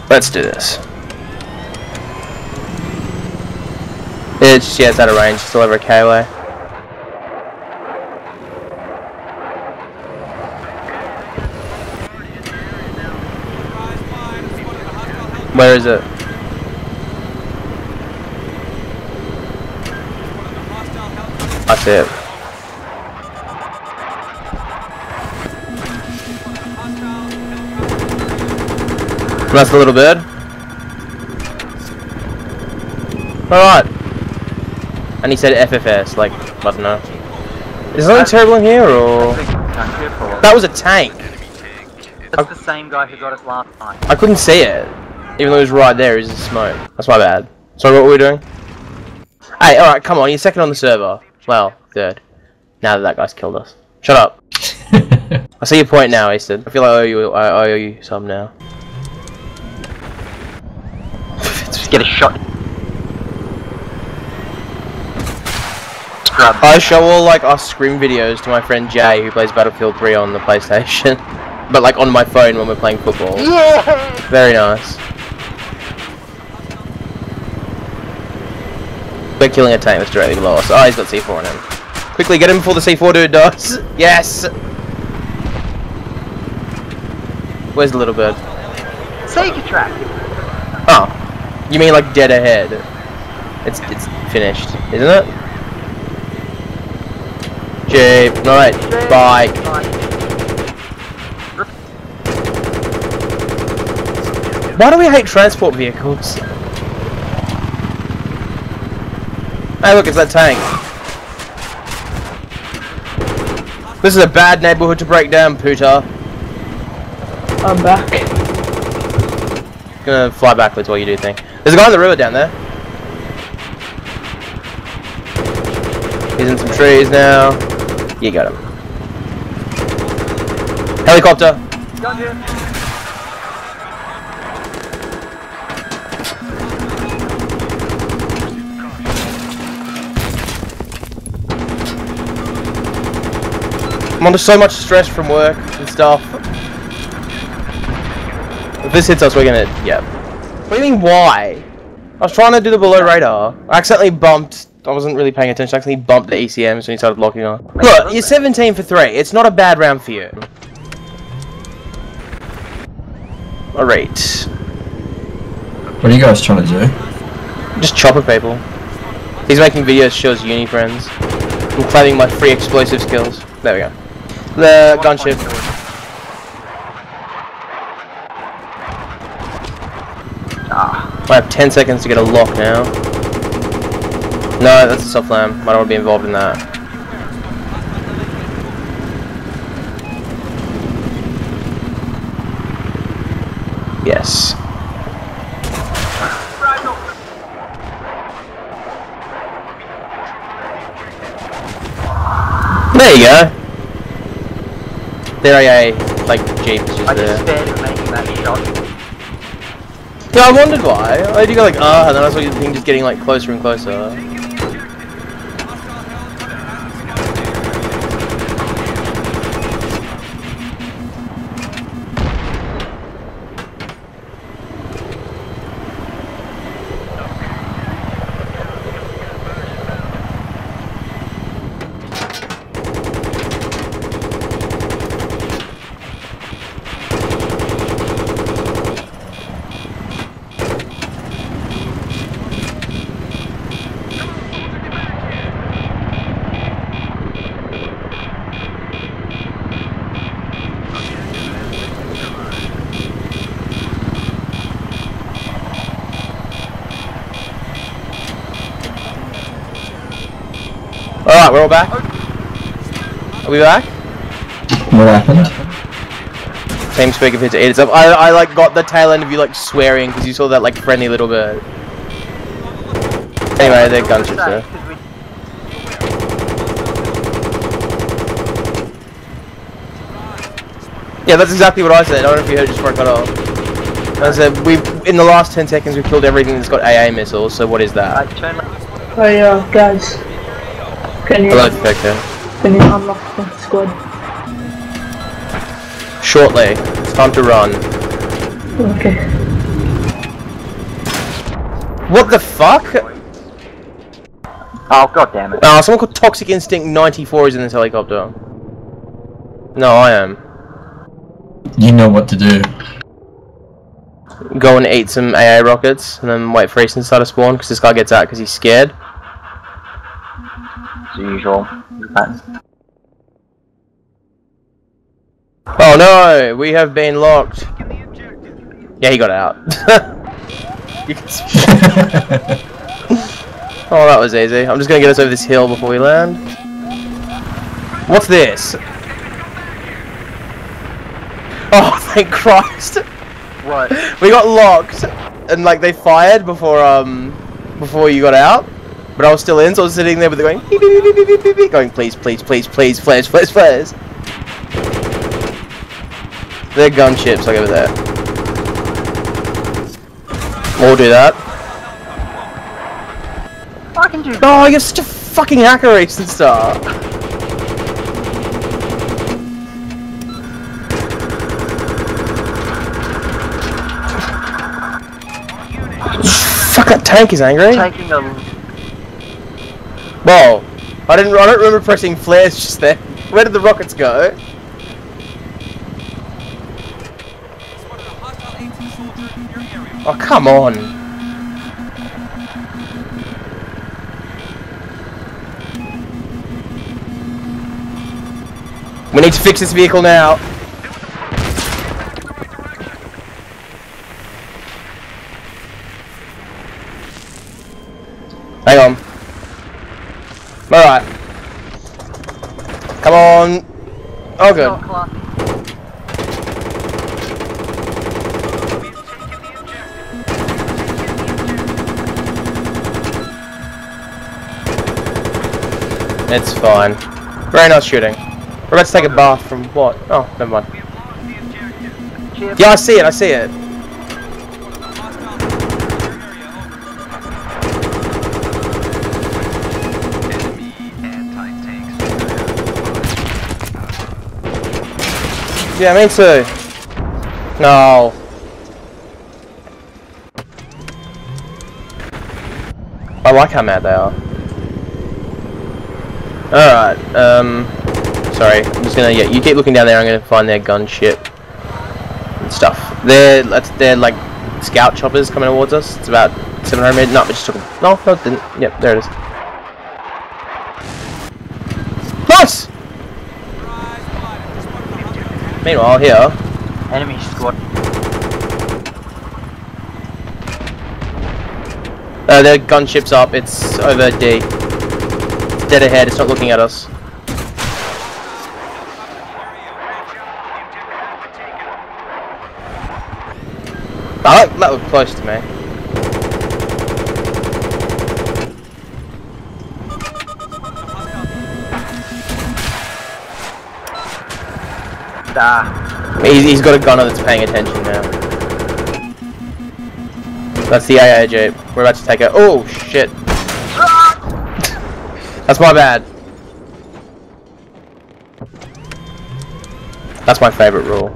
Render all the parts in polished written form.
Let's do this. It's out of range, still over a K away. Where is it? I see it. That's the little bird. Alright. And he said FFS, like, I don't know. Is something terrible in here, or...? That was a tank! That's the same guy who got us last time. I couldn't see it. Even though it was right there, it was smoke. That's my bad. Sorry, what were we doing? Hey, alright, come on, you're second on the server. Well, third. Now that guy's killed us. Shut up. I see your point now, Easton. I feel like I owe you some now. Just get a shot. I show all like our scream videos to my friend Jay, who plays Battlefield 3 on the PlayStation. But like on my phone when we're playing football. Yeah! Very nice. We're killing a tank that's directly below us. Oh, he's got C4 on him. Quickly, get him before the C4 dude does. Yes! Where's the little bird? Safety track. Oh. You mean like dead ahead? It's finished, isn't it? Jeep, right, bike. Why do we hate transport vehicles? Hey look, it's that tank. This is a bad neighborhood to break down, Pooter. I'm back. Gonna fly backwards while you do thing. There's a guy on the river down there. He's in some trees now. You got him. Helicopter. Got him. I'm under so much stress from work and stuff. If this hits us, we're gonna... yeah. What do you mean, why? I was trying to do the below radar. I accidentally bumped... I wasn't really paying attention. I accidentally bumped the ECMs when he started locking on. Look, you're 17 for 3. It's not a bad round for you. Alright. What are you guys trying to do? Just chopper people. He's making videos to show his uni friends. I'm claiming my free explosive skills. There we go. The gunship. I have 10 seconds to get a lock now. No, that's a soft lamb. I don't want to be involved in that. Yes. There you go. There I like Jeep is just I there. just stared at making that shot. Yeah, I wondered why. I did go like, and then I saw the thing just getting like closer and closer. Alright, we're all back? Are we back? What happened? TeamSpeak appeared to eat itself. I like got the tail end of you like swearing because you saw that like friendly little bird. Anyway, they're gunships there. Yeah, that's exactly what I said. I don't know if you heard it just before I cut off. I said, in the last 10 seconds we've killed everything that's got AA missiles, so what is that? Hey, guys. Can you unlock the squad? Shortly. It's time to run. Okay. What the fuck? Oh, god damn it. Oh, someone called Toxic Instinct 94 is in this helicopter. No, I am. You know what to do. Go and eat some AA rockets, and then wait for Easternstar to spawn, because this guy gets out because he's scared. As usual. Oh no, we have been locked. Yeah, he got out. You can oh, that was easy. I'm just gonna get us over this hill before we land. What's this? Oh, thank Christ! What? We got locked, and like they fired before you got out, but I was still in, so I was sitting there with it going beep, beep, beep, beep, beep, beep, beep, going please, please, please, please, flares, flares, flares. They're gunships, like over there. We'll do that. I can do. Oh, you're such a fucking hacker, Easternstar. Fuck, that tank is angry. Taking a. Whoa, I don't remember pressing flares just there. Where did the rockets go? Oh, come on. We need to fix this vehicle now. Hang on. Alright. Come on. Oh, good. It's fine. Very nice shooting. We're about to take a bath from what? Oh, never mind. Yeah, I see it, I see it. Yeah, me too. No. I like how mad they are. Alright, sorry, I'm just gonna, yeah, you keep looking down there, I'm gonna find their gunship and stuff. They're like scout choppers coming towards us. It's about 700 meters. No, we just took them. No, it didn't. Yep, there it is. Nice! Meanwhile, here. Enemy squad. Their gunship's up, it's over D. Dead ahead, it's not looking at us. Oh, that looked close to me. He's got a gunner that's paying attention now. That's the AA Jeep. We're about to take it. Oh, shit. That's my bad. That's my favourite rule.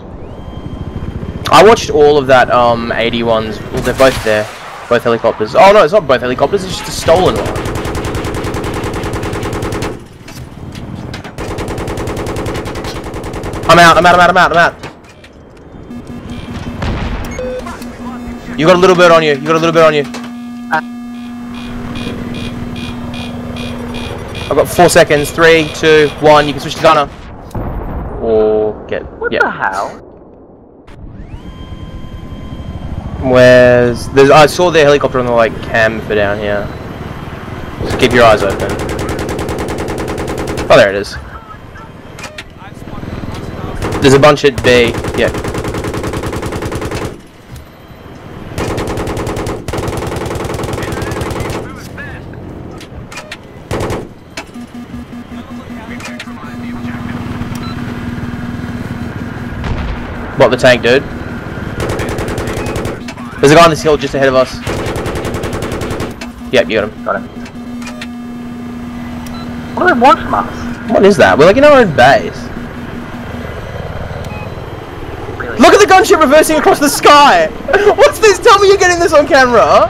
I watched all of that 81s. Well, they're both there. Both helicopters. Oh no, it's not both helicopters, it's just a stolen one. I'm out. You got a little bit on you. I've got 4 seconds. 3, 2, 1. You can switch to gunner. Or get. What the hell? Where's there's? I saw their helicopter on the like cam for down here. Just keep your eyes open. Oh, there it is. There's a bunch at B. Yeah. What, the tank, dude? There's a guy on this hill just ahead of us. Yep, you got him. Got him. What do they want from us? What is that? We're like in our own base. Really? Look at the gunship reversing across the sky! What's this? Tell me you're getting this on camera!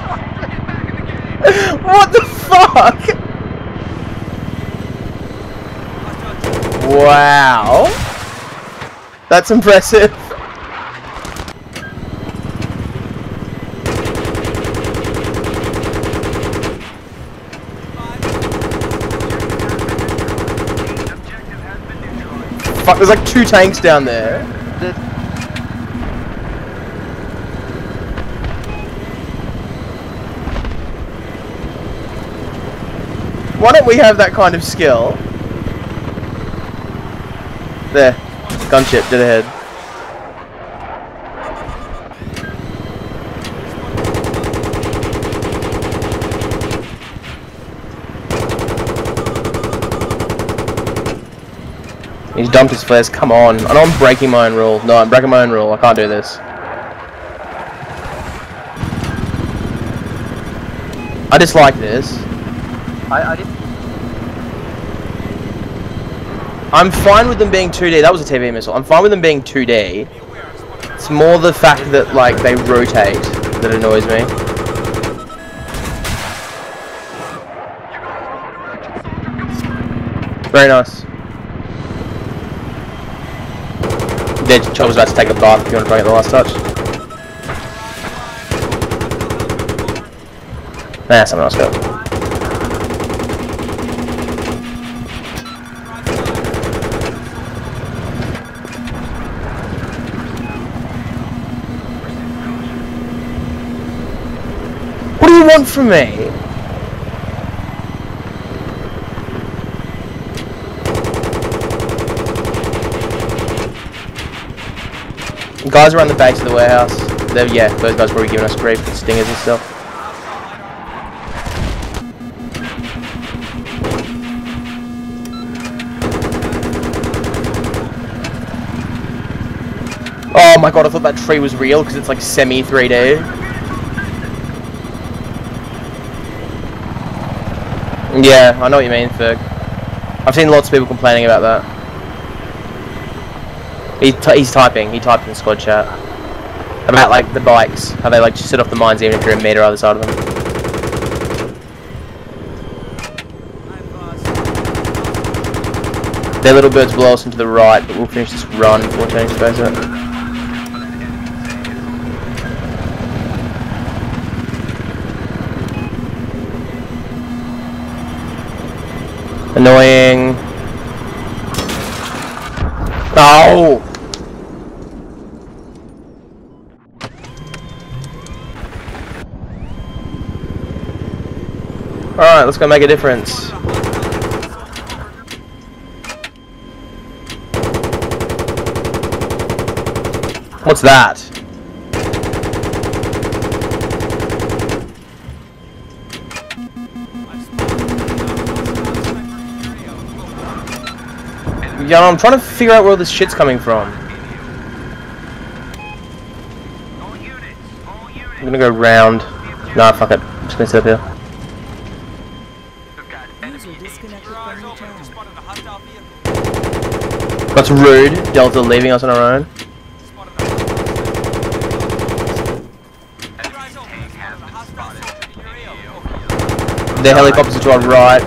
What the fuck? Wow. That's impressive. Fuck, there's like 2 tanks down there. Why don't we have that kind of skill? There. Gunship, dead ahead. He's dumped his flares, come on. I know I'm breaking my own rule. No, I'm breaking my own rule. I can't do this. I dislike this. I'm fine with them being 2D. That was a TV missile. I'm fine with them being 2D. It's more the fact that, like, they rotate that annoys me. Very nice. Dead Chopper's about to take a bath if you want to bring it the last touch. Nah, someone else go. What do you want from me? Guys around the base of the warehouse. Yeah, those guys probably giving us grief with stingers and stuff. Oh my god, I thought that tree was real because it's like semi 3D. Yeah, I know what you mean, Ferg. I've seen lots of people complaining about that. He's typing. He typed in the squad chat about like the bikes, how they like just sit off the mines even if you're a meter either side of them. Their little birds blow us into the right, but we'll finish this run before turning space it. Annoying. Oh! Alright, let's go make a difference. What's that? Yeah, I'm trying to figure out where all this shit's coming from. I'm gonna go round. Nah, fuck it. I'm just gonna sit up here. That's rude. Delta leaving us on our own. The helicopters are to our right.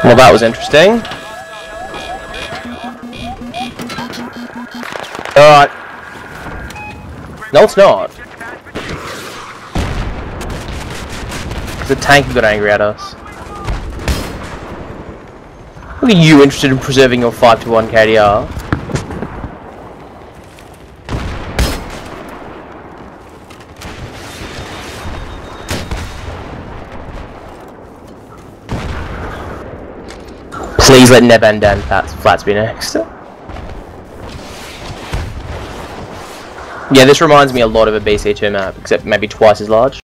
Well, that was interesting. Alright. No, it's not. The tank got angry at us. Look at you interested in preserving your 5-1 KDR. Please let Neb and Dan Flats be next. Yeah, this reminds me a lot of a BC2 map, except maybe twice as large.